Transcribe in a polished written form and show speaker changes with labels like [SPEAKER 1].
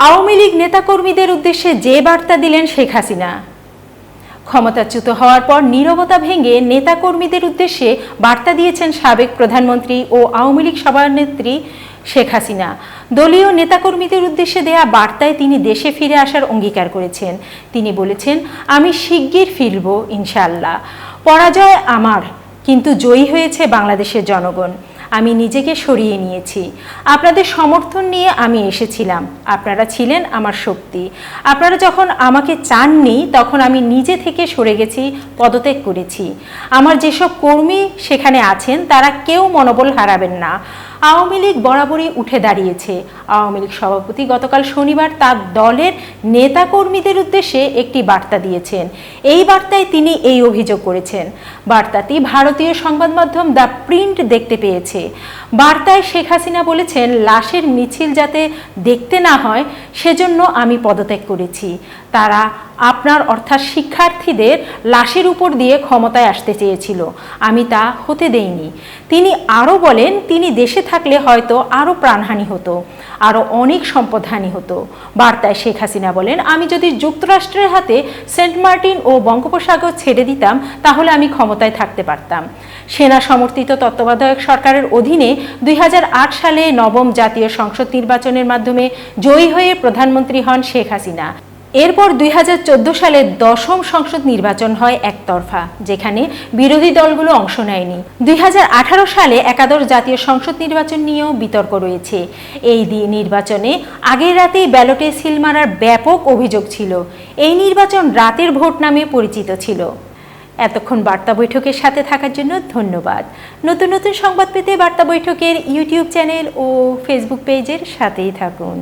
[SPEAKER 1] আওয়ামী লীগ নেতাকর্মীদের উদ্দেশ্যে যে বার্তা দিলেন শেখ হাসিনা। ক্ষমতাচ্যুত হওয়ার পর নীরবতা ভেঙে নেতাকর্মীদের উদ্দেশ্যে বার্তা দিয়েছেন সাবেক প্রধানমন্ত্রী ও আওয়ামী লীগ সভানেত্রী শেখ হাসিনা। দলীয় নেতাকর্মীদের উদ্দেশ্যে দেয়া বার্তায় তিনি দেশে ফিরে আসার অঙ্গীকার করেছেন। তিনি বলেছেন, আমি শিগগির ফিরব ইনশাআল্লাহ। পরাজয় আমার, কিন্তু জয়ী হয়েছে বাংলাদেশের জনগণ। আমি নিজেকে সরিয়ে নিয়েছি। আপনাদের সমর্থন নিয়ে আমি এসেছিলাম। আপনারা ছিলেন আমার শক্তি। আপনারা যখন আমাকে চাননি তখন আমি নিজে থেকে সরে গেছি, পদত্যাগ করেছি। আমার যেসব কর্মী সেখানে আছেন তারা কেউ মনোবল হারাবেন না। আওয়ামী লীগ বরাবরই উঠে দাঁড়িয়েছে। আওয়ামী লীগ সভাপতি গতকাল শনিবার তার দলের নেতাকর্মীদের উদ্দেশ্যে একটি বার্তা দিয়েছেন। এই বার্তায় তিনি এই অভিযোগ করেছেন। বার্তাটি ভারতীয় সংবাদ মাধ্যম দ্য প্রিন্ট দেখতে পেয়েছে। বার্তায় শেখ হাসিনা বলেছেন, লাশের মিছিল যাতে দেখতে না হয় সেজন্য আমি পদত্যাগ করেছি। তারা আপনার অর্থাৎ শিক্ষার্থীদের লাশের উপর দিয়ে ক্ষমতায় আসতে চেয়েছিল, আমি তা হতে দেইনি। তিনি আরও বলেন, তিনি দেশে থাকলে হয়তো আরও প্রাণহানি হতো, আরও অনেক সম্পদহানি হতো। বার্তায় শেখ হাসিনা বলেন, আমি যদি যুক্তরাষ্ট্রের হাতে সেন্ট মার্টিন ও বঙ্গোপসাগর ছেড়ে দিতাম তাহলে আমি ক্ষমতায় থাকতে পারতাম। সেনা সমর্থিত তত্ত্বাবধায়ক সরকারের অধীনে 2008 সালে নবম জাতীয় সংসদ নির্বাচনের মাধ্যমে জয়ী হয়ে প্রধানমন্ত্রী হন শেখ হাসিনা। এরপর 2014 সালে দশম সংসদ নির্বাচন হয় একতরফা, যেখানে বিরোধী দলগুলো অংশ নেয়নি। 2018 সালে একাদশ জাতীয় সংসদ নির্বাচন নিয়েও বিতর্ক রয়েছে। এই নির্বাচনে আগের রাতেই ব্যালটে সিল মারার ব্যাপক অভিযোগ ছিল। এই নির্বাচন রাতের ভোট নামে পরিচিত ছিল। এতক্ষণ বার্তা বৈঠকের সাথে থাকার জন্য ধন্যবাদ। নতুন নতুন সংবাদ পেতে বার্তা বৈঠকের ইউটিউব চ্যানেল ও ফেসবুক পেজের সাথেই থাকুন।